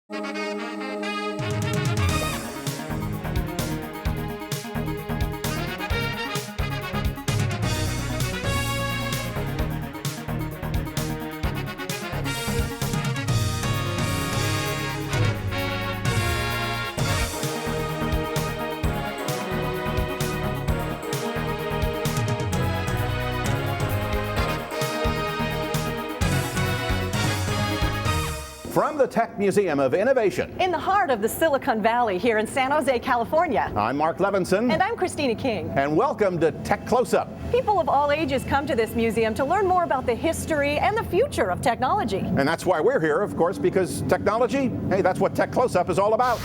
From the Tech Museum of Innovation, in the heart of the Silicon Valley here in San Jose, California. I'm Mark Albertson. And I'm Christina King. And welcome to Tech Closeup. People of all ages come to this museum to learn more about the history and the future of technology. And that's why we're here, of course, because technology, hey, that's what Tech Closeup is all about.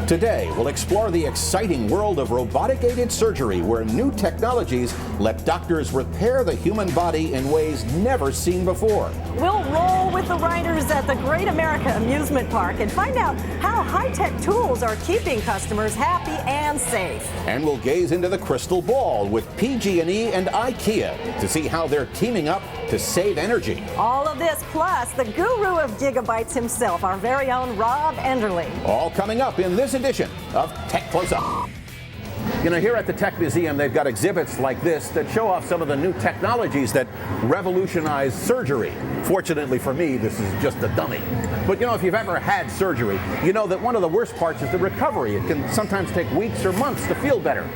Today, we'll explore the exciting world of robotic-aided surgery, where new technologies let doctors repair the human body in ways never seen before. We'll roll with the riders at the Great America Amusement Park and find out how high-tech tools are keeping customers happy and safe. And we'll gaze into the crystal ball with PG&E and IKEA to see how they're teaming up to save energy. All of this plus the guru of gigabytes himself, our very own Rob Enderling. All coming up in this edition of Tech Closeup. You know, here at the Tech Museum, they've got exhibits like this that show off some of the new technologies that revolutionize surgery. Fortunately for me, this is just a dummy. But you know, if you've ever had surgery, you know that one of the worst parts is the recovery. It can sometimes take weeks or months to feel better.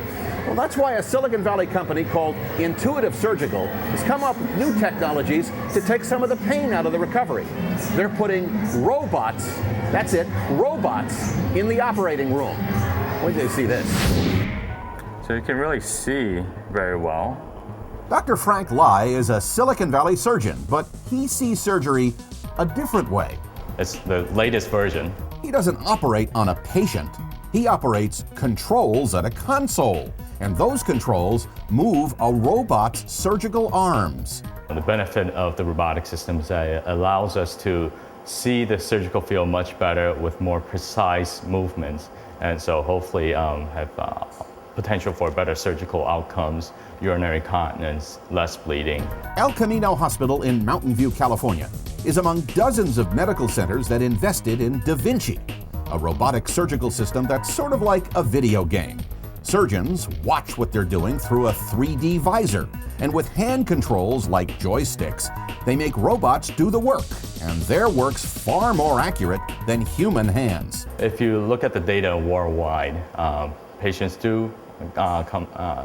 Well, that's why a Silicon Valley company called Intuitive Surgical has come up with new technologies to take some of the pain out of the recovery. They're putting robots, that's it, robots, in the operating room. Wait till you see this. So you can really see very well. Dr. Frank Lai is a Silicon Valley surgeon, but he sees surgery a different way. It's the latest version. He doesn't operate on a patient. He operates controls at a console, and those controls move a robot's surgical arms. The benefit of the robotic system is that it allows us to see the surgical field much better with more precise movements, and so hopefully have potential for better surgical outcomes, urinary continence, less bleeding. El Camino Hospital in Mountain View, California, is among dozens of medical centers that invested in Da Vinci, a robotic surgical system that's sort of like a video game. Surgeons watch what they're doing through a 3D visor, and with hand controls like joysticks, they make robots do the work, and their work's far more accurate than human hands. If you look at the data worldwide, patients do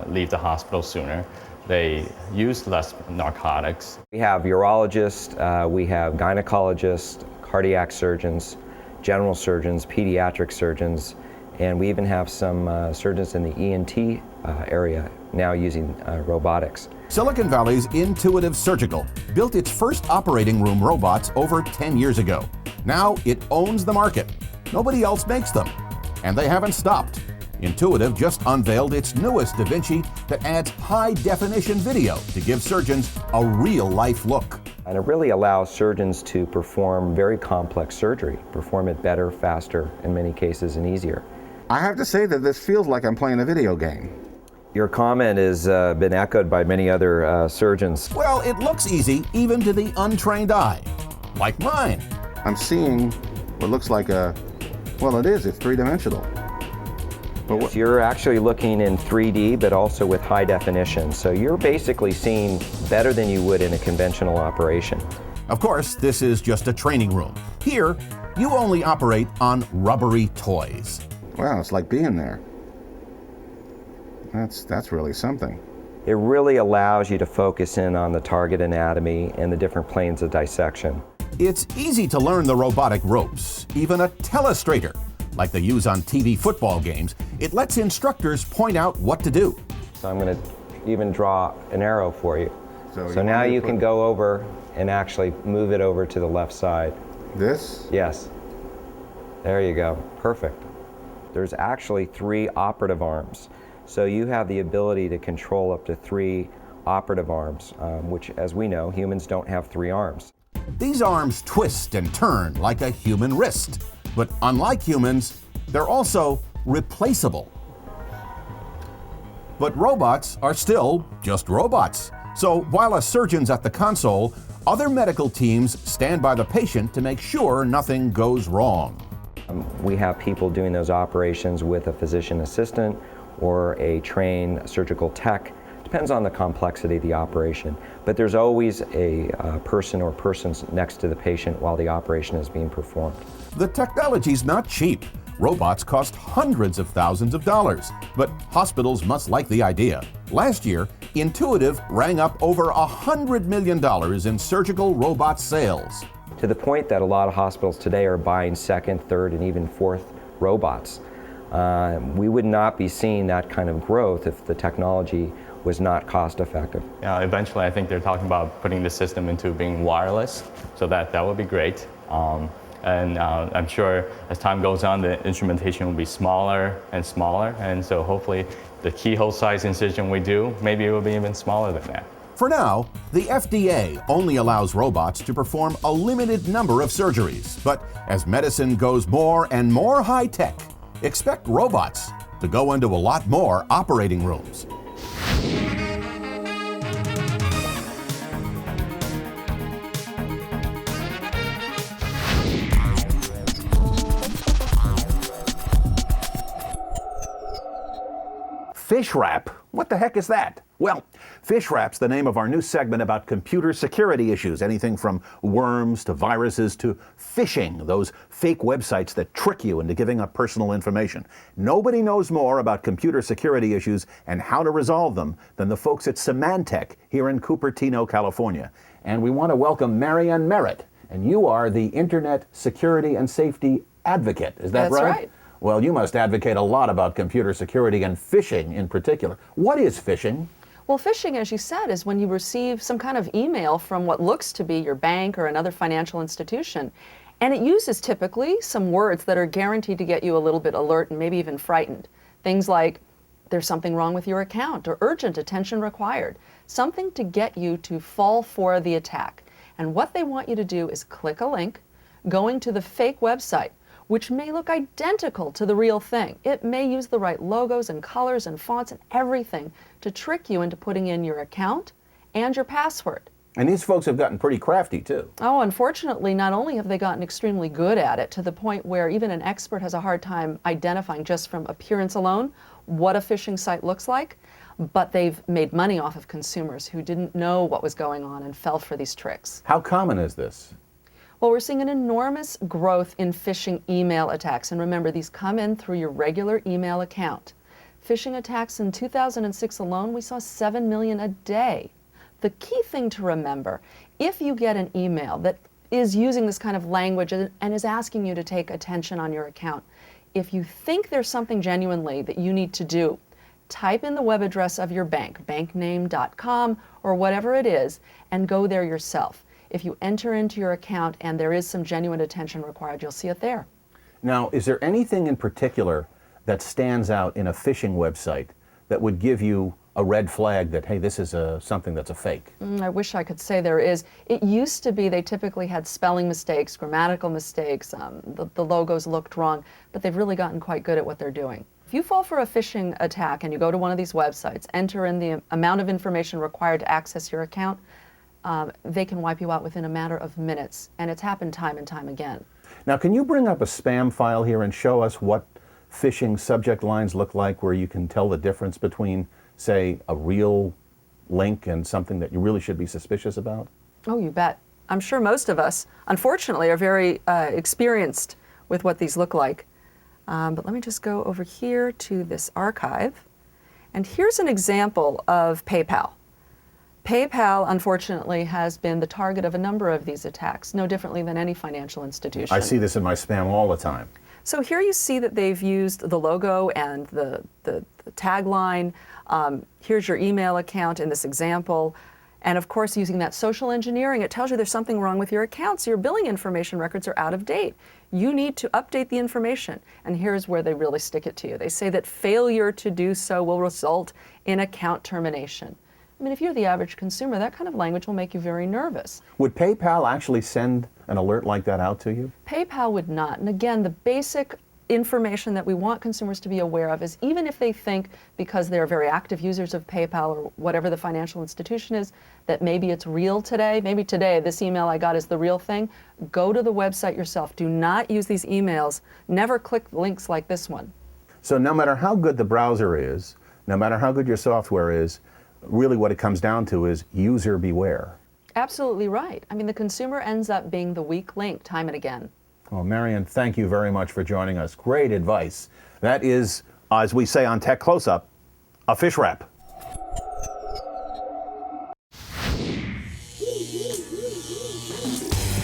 leave the hospital sooner. They use less narcotics. We have urologists, we have gynecologists, cardiac surgeons, general surgeons, pediatric surgeons, and we even have some surgeons in the ENT area now using robotics. Silicon Valley's Intuitive Surgical built its first operating room robots over 10 years ago. Now it owns the market. Nobody else makes them, and they haven't stopped. Intuitive just unveiled its newest Da Vinci that adds high-definition video to give surgeons a real-life look. And it really allows surgeons to perform very complex surgery, perform it better, faster, in many cases, and easier. I have to say that this feels like I'm playing a video game. Your comment has been echoed by many other surgeons. Well, it looks easy even to the untrained eye, like mine. I'm seeing what looks like a, well, it's three-dimensional. Yes, you're actually looking in 3D, but also with high definition. So you're basically seeing better than you would in a conventional operation. Of course, this is just a training room. Here, you only operate on rubbery toys. Wow, it's like being there. That's really something. It really allows you to focus in on the target anatomy and the different planes of dissection. It's easy to learn the robotic ropes, even a telestrator, like they use on TV football games. It lets instructors point out what to do. So I'm going to even draw an arrow for you. So now you can go over and actually move it over to the left side. This? Yes. There you go. Perfect. There's actually 3 operative arms. So you have the ability to control up to 3 operative arms, which, as we know, humans don't have 3 arms. These arms twist and turn like a human wrist. But unlike humans, they're also replaceable. But robots are still just robots. So while a surgeon's at the console, other medical teams stand by the patient to make sure nothing goes wrong. We have people doing those operations with a physician assistant or a trained surgical tech. Depends on the complexity of the operation, but there's always a person or persons next to the patient while the operation is being performed. The technology's not cheap. Robots cost hundreds of thousands of dollars, but hospitals must like the idea. Last year, Intuitive rang up over $100 million in surgical robot sales. To the point that a lot of hospitals today are buying second, third, and even fourth robots. We would not be seeing that kind of growth if the technology was not cost effective. Eventually, I think they're talking about putting the system into being wireless, so that would be great. And I'm sure as time goes on, the instrumentation will be smaller and smaller, and so hopefully the keyhole size incision we do, maybe it will be even smaller than that. For now, the FDA only allows robots to perform a limited number of surgeries. But as medicine goes more and more high-tech, expect robots to go into a lot more operating rooms. Fish wrap? What the heck is that? Well, Fish Wrap's the name of our new segment about computer security issues, anything from worms to viruses to phishing, those fake websites that trick you into giving up personal information. Nobody knows more about computer security issues and how to resolve them than the folks at Symantec here in Cupertino, California. And we want to welcome Marianne Merritt, and you are the Internet Security and Safety Advocate, is that right? That's right. Well, you must advocate a lot about computer security and phishing in particular. What is phishing? Well, phishing, as you said, is when you receive some kind of email from what looks to be your bank or another financial institution. And it uses typically some words that are guaranteed to get you a little bit alert and maybe even frightened. Things like, there's something wrong with your account, or urgent attention required. Something to get you to fall for the attack. And what they want you to do is click a link going to the fake website, which may look identical to the real thing. It may use the right logos and colors and fonts and everything to trick you into putting in your account and your password. And these folks have gotten pretty crafty too. Oh, unfortunately, not only have they gotten extremely good at it to the point where even an expert has a hard time identifying just from appearance alone what a phishing site looks like, but they've made money off of consumers who didn't know what was going on and fell for these tricks. How common is this? Well, we're seeing an enormous growth in phishing email attacks. And remember, these come in through your regular email account. Phishing attacks in 2006 alone, we saw 7 million a day. The key thing to remember, if you get an email that is using this kind of language and is asking you to take attention on your account, if you think there's something genuinely that you need to do, type in the web address of your bank, bankname.com or whatever it is, and go there yourself. If you enter into your account and there is some genuine attention required, you'll see it there. Now, is there anything in particular that stands out in a phishing website that would give you a red flag that, hey, this is something that's a fake? I wish I could say there is. It used to be they typically had spelling mistakes, grammatical mistakes, the logos looked wrong, but they've really gotten quite good at what they're doing. If you fall for a phishing attack and you go to one of these websites, enter in the amount of information required to access your account, they can wipe you out within a matter of minutes, and it's happened time and time again. Now, can you bring up a spam file here and show us what phishing subject lines look like, where you can tell the difference between, say, a real link and something that you really should be suspicious about? Oh, you bet. I'm sure most of us, unfortunately, are very experienced with what these look like. But let me just go over here to this archive. And here's an example of PayPal. PayPal, unfortunately, has been the target of a number of these attacks, no differently than any financial institution. I see this in my spam all the time. So here you see that they've used the logo and the tagline. Here's your email account in this example. And of course, using that social engineering, it tells you there's something wrong with your account, so your billing information records are out of date. You need to update the information. And here's where they really stick it to you. They say that failure to do so will result in account termination. I mean, if you're the average consumer, that kind of language will make you very nervous. Would PayPal actually send an alert like that out to you? PayPal would not. And again, the basic information that we want consumers to be aware of is, even if they think, because they're very active users of PayPal or whatever the financial institution is, that maybe it's real today, maybe today this email I got is the real thing, go to the website yourself. Do not use these emails. Never click links like this one. So no matter how good the browser is, no matter how good your software is, really what it comes down to is user beware. Absolutely right. I mean, the consumer ends up being the weak link time and again. Well, Marion, thank you very much for joining us. Great advice. That is, as we say on Tech Close-Up, a fish wrap.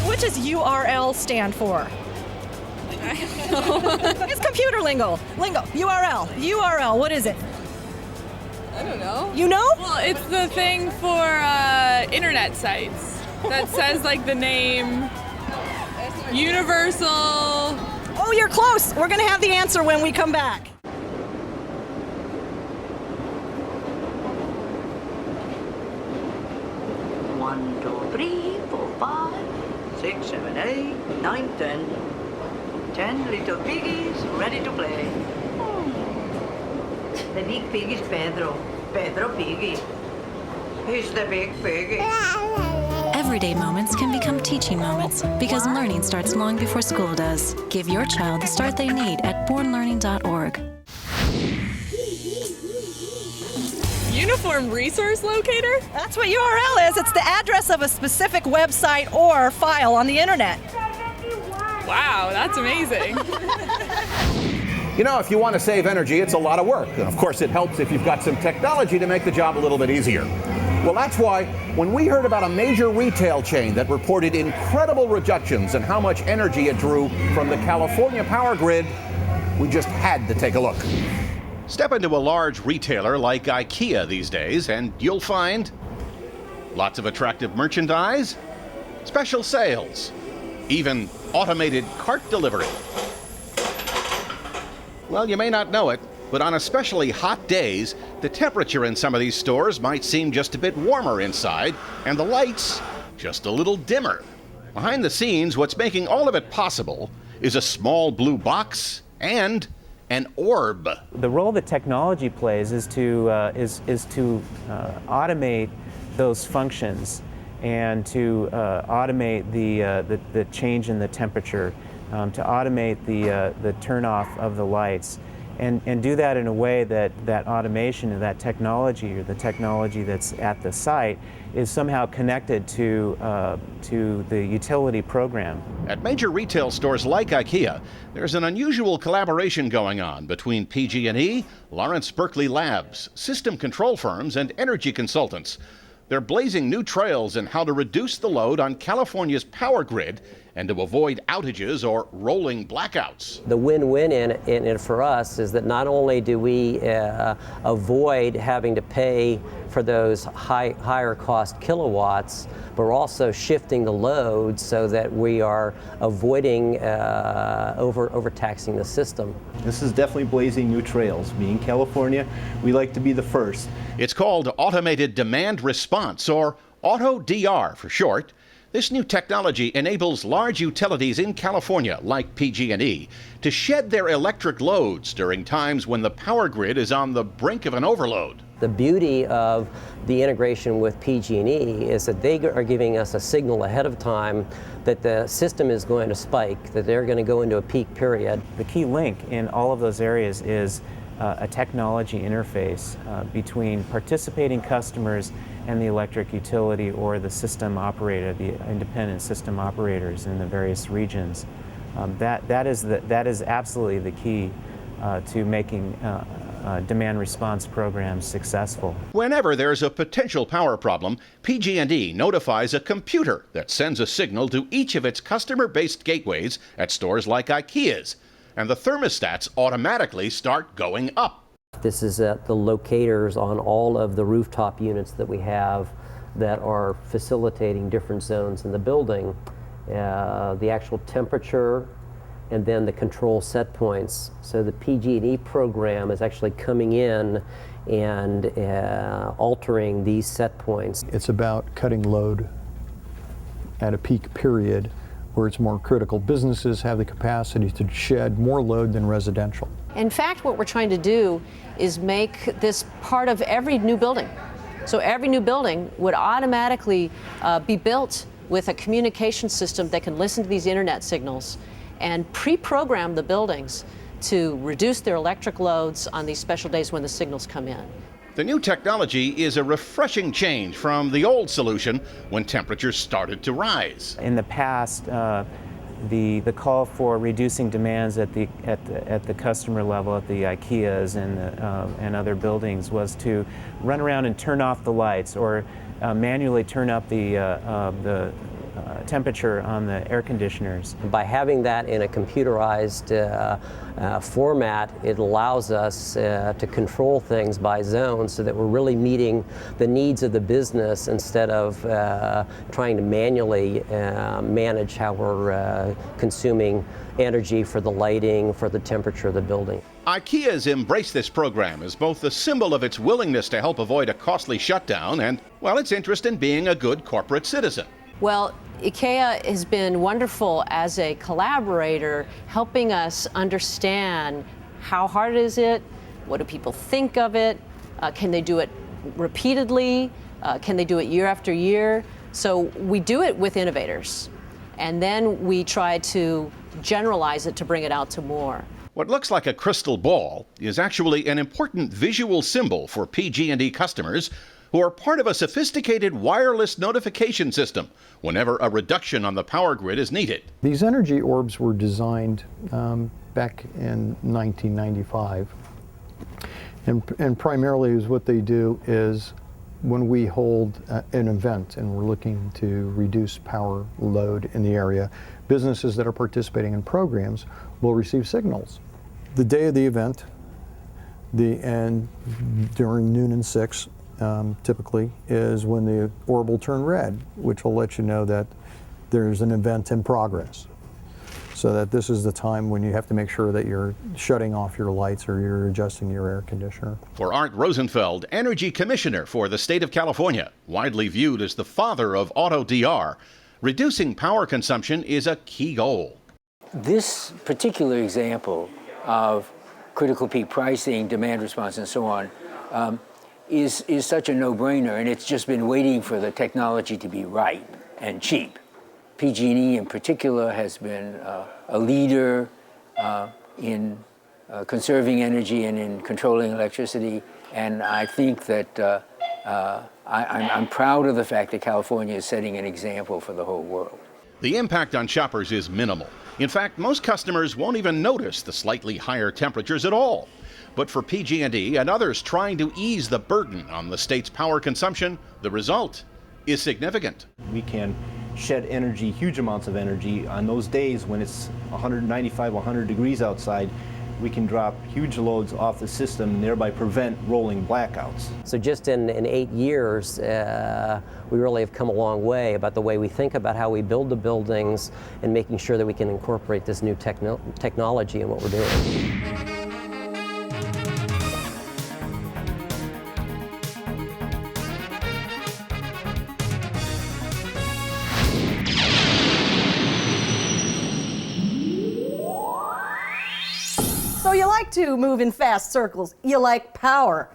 What does URL stand for? It's computer lingo. URL, what is it? I don't know. You know? Well, it's the thing for internet sites that says like the name Universal. Oh, you're close. We're going to have the answer when we come back. One, 2, 3, 4, 5, 6, 7, 8, 9, 10. 10 little piggies ready to play. The big pig is Pedro. Pedro Piggy. He's the big piggy. Everyday moments can become teaching moments because learning starts long before school does. Give your child the start they need at bornlearning.org. Uniform resource locator? That's what URL is. It's the address of a specific website or file on the internet. Wow, that's amazing. You know, if you want to save energy, it's a lot of work. And of course, it helps if you've got some technology to make the job a little bit easier. Well, that's why when we heard about a major retail chain that reported incredible reductions and how much energy it drew from the California power grid, we just had to take a look. Step into a large retailer like IKEA these days, and you'll find lots of attractive merchandise, special sales, even automated cart delivery. Well, you may not know it, but on especially hot days, the temperature in some of these stores might seem just a bit warmer inside, and the lights just a little dimmer. Behind the scenes, what's making all of it possible is a small blue box and an orb. The role that technology plays is to automate those functions and to automate the change in the temperature, to automate the turn off of the lights, and do that in a way that that automation and that technology, or the technology that's at the site, is somehow connected to the utility program. At major retail stores like IKEA, there's an unusual collaboration going on between PG&E, Lawrence Berkeley Labs, system control firms, and energy consultants. They're blazing new trails in how to reduce the load on California's power grid and to avoid outages or rolling blackouts. The win-win in it for us is that not only do we avoid having to pay for those higher cost kilowatts, but we're also shifting the load so that we are avoiding overtaxing the system. This is definitely blazing new trails. Being California, we like to be the first. It's called Automated Demand Response, or AutoDR for short. This new technology enables large utilities in California, like PG&E, to shed their electric loads during times when the power grid is on the brink of an overload. The beauty of the integration with PG&E is that they are giving us a signal ahead of time that the system is going to spike, that they're going to go into a peak period. The key link in all of those areas is a technology interface between participating customers and the electric utility or the system operator, the independent system operators in the various regions. That is absolutely the key to making demand response programs successful. Whenever there's a potential power problem, PG&E notifies a computer that sends a signal to each of its customer-based gateways at stores like IKEA's, and the thermostats automatically start going up. This is at the locators on all of the rooftop units that we have that are facilitating different zones in the building. The actual temperature and then the control set points. So the PG&E program is actually coming in and altering these set points. It's about cutting load at a peak period where it's more critical. Businesses have the capacity to shed more load than residential. In fact, what we're trying to do is make this part of every new building. So every new building would automatically be built with a communication system that can listen to these internet signals and pre-program the buildings to reduce their electric loads on these special days when the signals come in. The new technology is a refreshing change from the old solution when temperatures started to rise. In the past, the call for reducing demands at the customer level, at the IKEAs and other buildings, was to run around and turn off the lights or manually turn up the temperature on the air conditioners. By having that in a computerized format, it allows us to control things by zone so that we're really meeting the needs of the business instead of trying to manually manage how we're consuming energy for the lighting, for the temperature of the building. IKEA's embraced this program as both the symbol of its willingness to help avoid a costly shutdown and, well, its interest in being a good corporate citizen. Well, IKEA has been wonderful as a collaborator, helping us understand how hard is it, what do people think of it, can they do it repeatedly, can they do it year after year. So we do it with innovators, and then we try to generalize it to bring it out to more. What looks like a crystal ball is actually an important visual symbol for PG&E customers who are part of a sophisticated wireless notification system whenever a reduction on the power grid is needed. These energy orbs were designed back in 1995. And primarily is what they do is when we hold an event and we're looking to reduce power load in the area, businesses that are participating in programs will receive signals. The day of the event, and during noon and 6, typically, is when the orb will turn red, which will let you know that there's an event in progress. So that this is the time when you have to make sure that you're shutting off your lights or you're adjusting your air conditioner. For Art Rosenfeld, Energy Commissioner for the state of California, widely viewed as the father of auto DR, reducing power consumption is a key goal. This particular example of critical peak pricing, demand response, and so on, is such a no-brainer, and it's just been waiting for the technology to be right and cheap. PG&E in particular has been a leader in conserving energy and in controlling electricity, and I think that I'm proud of the fact that California is setting an example for the whole world. The impact on shoppers is minimal. In fact, most customers won't even notice the slightly higher temperatures at all. But for PG&E and others trying to ease the burden on the state's power consumption, the result is significant. We can shed energy, huge amounts of energy, on those days when it's 195, 100 degrees outside. We can drop huge loads off the system and thereby prevent rolling blackouts. So just in 8 years, we really have come a long way about the way we think about how we build the buildings and making sure that we can incorporate this new technology in what we're doing. So you like to move in fast circles. You like power.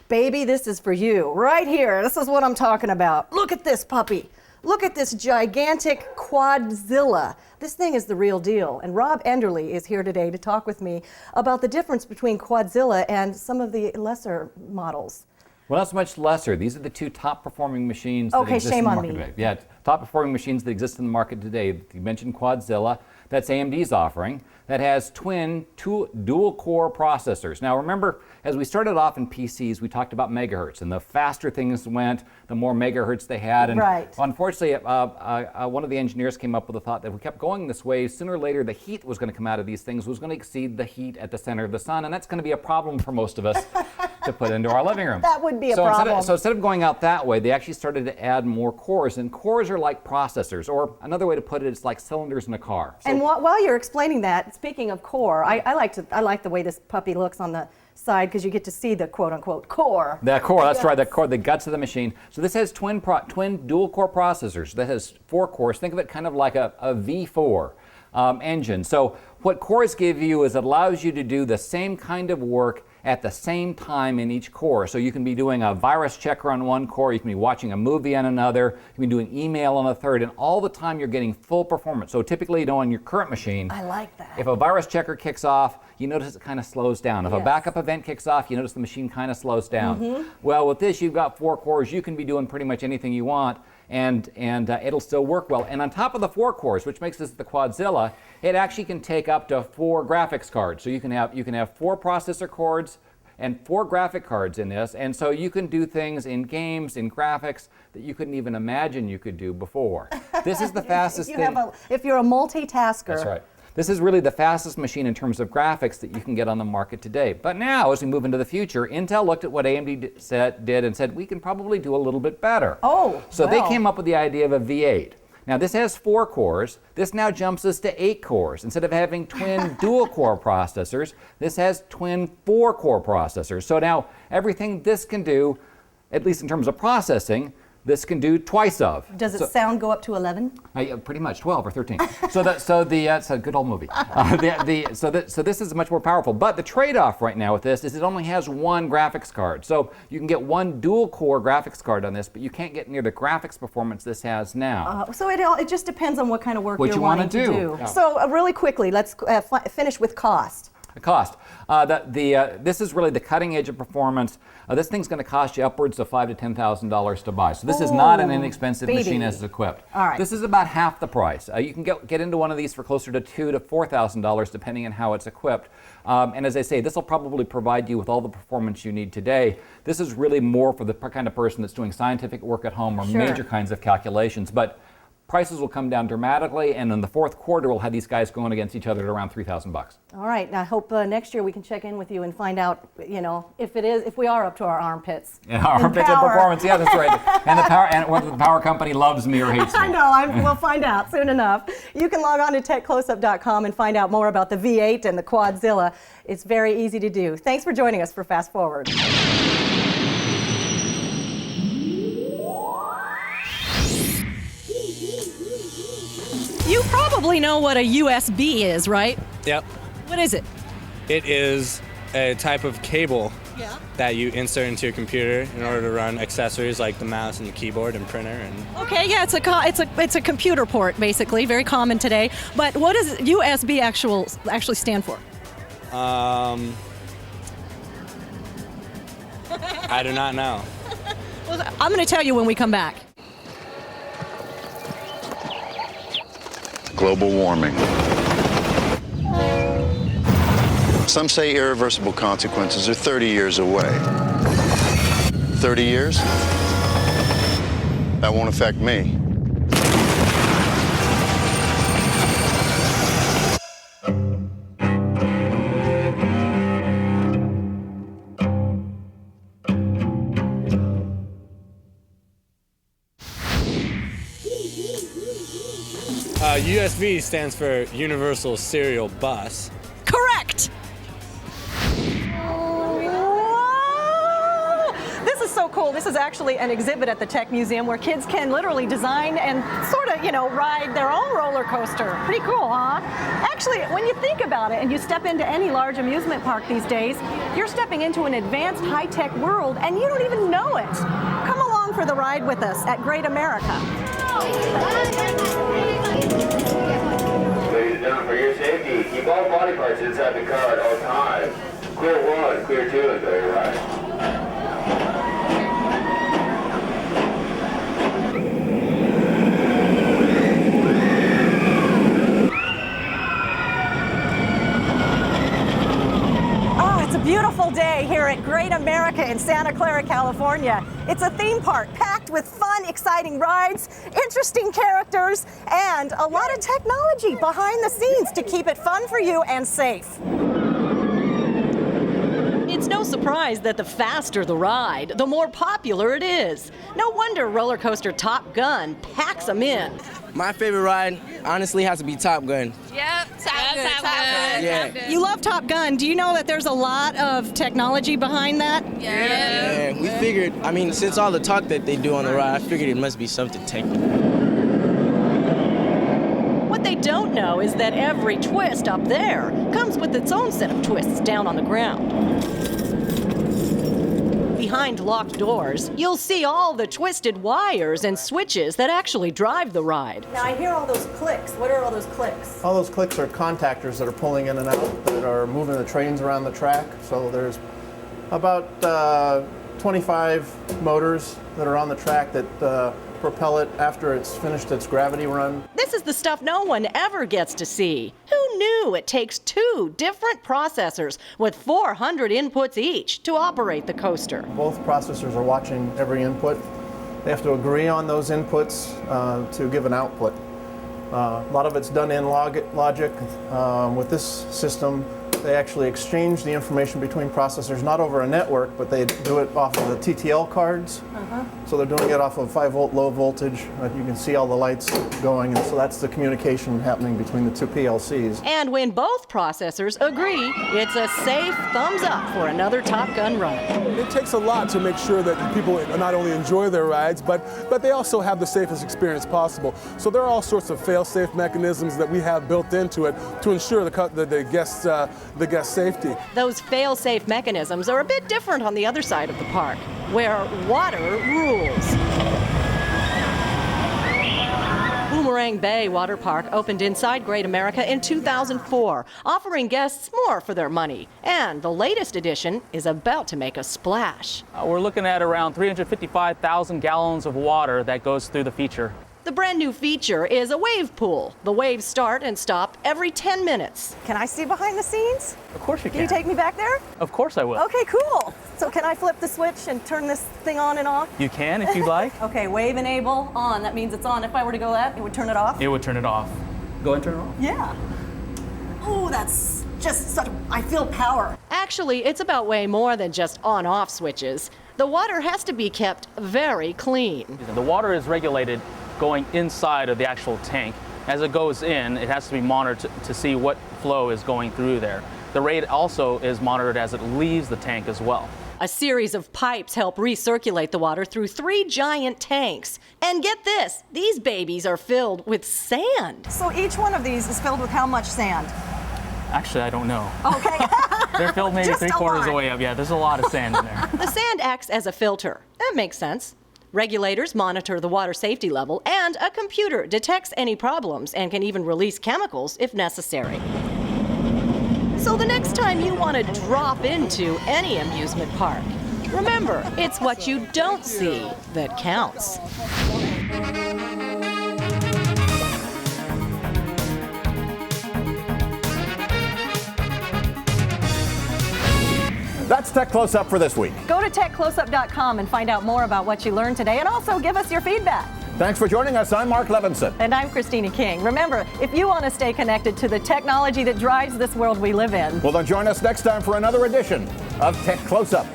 Baby, this is for you. Right here. This is what I'm talking about. Look at this puppy. Look at this gigantic Quadzilla. This thing is the real deal. And Rob Enderle is here today to talk with me about the difference between Quadzilla and some of the lesser models. Well, not so much lesser. These are the two top performing machines that exist in the market today. Yeah, top performing machines that exist in the market today. You mentioned Quadzilla. That's AMD's offering. That has two dual-core processors. Now remember, as we started off in PCs, we talked about megahertz, and the faster things went, the more megahertz they had. And unfortunately, one of the engineers came up with the thought that if we kept going this way, sooner or later the heat was going to come out of these things was going to exceed the heat at the center of the sun, and that's going to be a problem for most of us. to put into our living room. That would be a problem. So instead of going out that way, they actually started to add more cores, and cores are like processors, or another way to put it, it's like cylinders in a car. And while you're explaining that, speaking of core, I like the way this puppy looks on the side because you get to see the quote-unquote core. That core, that's right, that core, the guts of the machine. So this has twin dual-core processors. That has 4 cores. Think of it kind of like a V4 engine. So what cores give you is it allows you to do the same kind of work at the same time in each core. So you can be doing a virus checker on one core, you can be watching a movie on another, you can be doing email on a third, and all the time you're getting full performance. So typically, you know, on your current machine, I like that. If a virus checker kicks off, you notice it kind of slows down. If a backup event kicks off, you notice the machine kind of slows down. Well, with this, you've got 4 cores. You can be doing pretty much anything you want, and it'll still work well. And on top of the 4 cores, which makes this the Quadzilla, it actually can take up to 4 graphics cards. So you can have 4 processor cores and 4 graphic cards in this, and so you can do things in games, in graphics, that you couldn't even imagine you could do before. This is the fastest thing. If you're a multitasker. That's right. This is really the fastest machine in terms of graphics that you can get on the market today. But now, as we move into the future, Intel looked at what AMD did and said, we can probably do a little bit better. So they came up with the idea of a V8. Now this has 4 cores. This now jumps us to 8 cores. Instead of having twin dual-core processors, this has twin 4-core processors. So now everything this can do, at least in terms of processing, this can do twice of. Does it sound go up to 11? Pretty much 12 or 13. It's a good old movie. So this is much more powerful. But the trade-off right now with this is it only has 1 graphics card. So you can get 1 dual-core graphics card on this, but you can't get near the graphics performance this has now. So it just depends on what kind of work you're wanting wanting to do. Yeah. So really quickly, let's finish with cost. The cost. This is really the cutting edge of performance. This thing's going to cost you upwards of $5,000 to $10,000 to buy. So this is not an inexpensive machine as it's equipped. All right. This is about half the price. You can get into one of these for closer to $2,000 to $4,000 depending on how it's equipped. And as I say, this will probably provide you with all the performance you need today. This is really more for the kind of person that's doing scientific work at home or major kinds of calculations. But prices will come down dramatically, and in the 4th quarter, we'll have these guys going against each other at around $3,000. All right. Now, I hope next year we can check in with you and find out, you know, if we are up to our armpits. Yeah, armpits of performance. Yeah, that's right. And whether the power company loves me or hates me. I know. We'll find out soon enough. You can log on to techcloseup.com and find out more about the V8 and the Quadzilla. It's very easy to do. Thanks for joining us for Fast Forward. You probably know what a USB is, right? Yep. What is it? It is a type of cable that you insert into your computer in order to run accessories like the mouse and the keyboard and printer. And Okay, yeah, it's a computer port basically, very common today. But what does USB actually stand for? I do not know. Well, I'm going to tell you when we come back. Global warming. Some say irreversible consequences are 30 years away. 30 years? That won't affect me. USB stands for Universal Serial Bus. Correct! This is so cool. This is actually an exhibit at the Tech Museum where kids can literally design and sort of, ride their own roller coaster. Pretty cool, huh? Actually, when you think about it and you step into any large amusement park these days, you're stepping into an advanced high-tech world and you don't even know it. Come along for the ride with us at Great America. Ladies and gentlemen, for your safety, keep all body parts inside the car at all times. Clear 1, clear 2, and go your right. It's a beautiful day here at Great America in Santa Clara, California. It's a theme park packed with fun, exciting rides, interesting characters, and a lot of technology behind the scenes to keep it fun for you and safe. It's no surprise that the faster the ride, the more popular it is. No wonder roller coaster Top Gun packs them in. My favorite ride, honestly, has to be Top Gun. Yep, Top Gun. Yeah. You love Top Gun. Do you know that there's a lot of technology behind that? Yeah. We figured, I mean, since all the talk that they do on the ride, I figured it must be something technical. What they don't know is that every twist up there comes with its own set of twists down on the ground. Behind locked doors, you'll see all the twisted wires and switches that actually drive the ride. Now I hear all those clicks. What are all those clicks? All those clicks are contactors that are pulling in and out, that are moving the trains around the track. So there's about 25 motors that are on the track that propel it after it's finished its gravity run. This is the stuff no one ever gets to see. Who knew it takes 2 different processors with 400 inputs each to operate the coaster? Both processors are watching every input. They have to agree on those inputs to give an output. A lot of it's done in logic. With this system, they actually exchange the information between processors, not over a network, but they do it off of the TTL cards. So they're doing it off of 5-volt low voltage. You can see all the lights going, and so that's the communication happening between the two PLCs. And when both processors agree, it's a safe thumbs up for another Top Gun ride. It takes a lot to make sure that people not only enjoy their rides, but they also have the safest experience possible. So there are all sorts of fail-safe mechanisms that we have built into it to ensure the guest safety. Those fail-safe mechanisms are a bit different on the other side of the park, where water rules. Boomerang Bay Water Park opened inside Great America in 2004, offering guests more for their money. And the latest edition is about to make a splash. We're looking at around 355,000 gallons of water that goes through the feature. The brand new feature is a wave pool. The waves start and stop every 10 minutes. Can I see behind the scenes? Of course you can. Can you take me back there? Of course I will. Okay, cool. So can I flip the switch and turn this thing on and off? You can if you'd like. Okay, wave enable on. That means it's on. If I were to go that, it would turn it off? It would turn it off. Go and turn it off. Yeah. Oh, that's just such, I feel power. Actually, it's about way more than just on-off switches. The water has to be kept very clean. The water is regulated going inside of the actual tank. As it goes in, it has to be monitored to see what flow is going through there. The rate also is monitored as it leaves the tank as well. A series of pipes help recirculate the water through 3 giant tanks. And get this, these babies are filled with sand. So each one of these is filled with how much sand? Actually, I don't know. Okay. They're filled maybe 3/4 of the way up. Yeah, there's a lot of sand in there. The sand acts as a filter. That makes sense. Regulators monitor the water safety level, and a computer detects any problems and can even release chemicals if necessary. So the next time you want to drop into any amusement park, remember, it's what you don't see that counts. That's Tech Close-Up for this week. Go to techcloseup.com and find out more about what you learned today, and also give us your feedback. Thanks for joining us. I'm Mark Albertson. And I'm Christina King. Remember, if you want to stay connected to the technology that drives this world we live in, well, then join us next time for another edition of Tech Close-Up.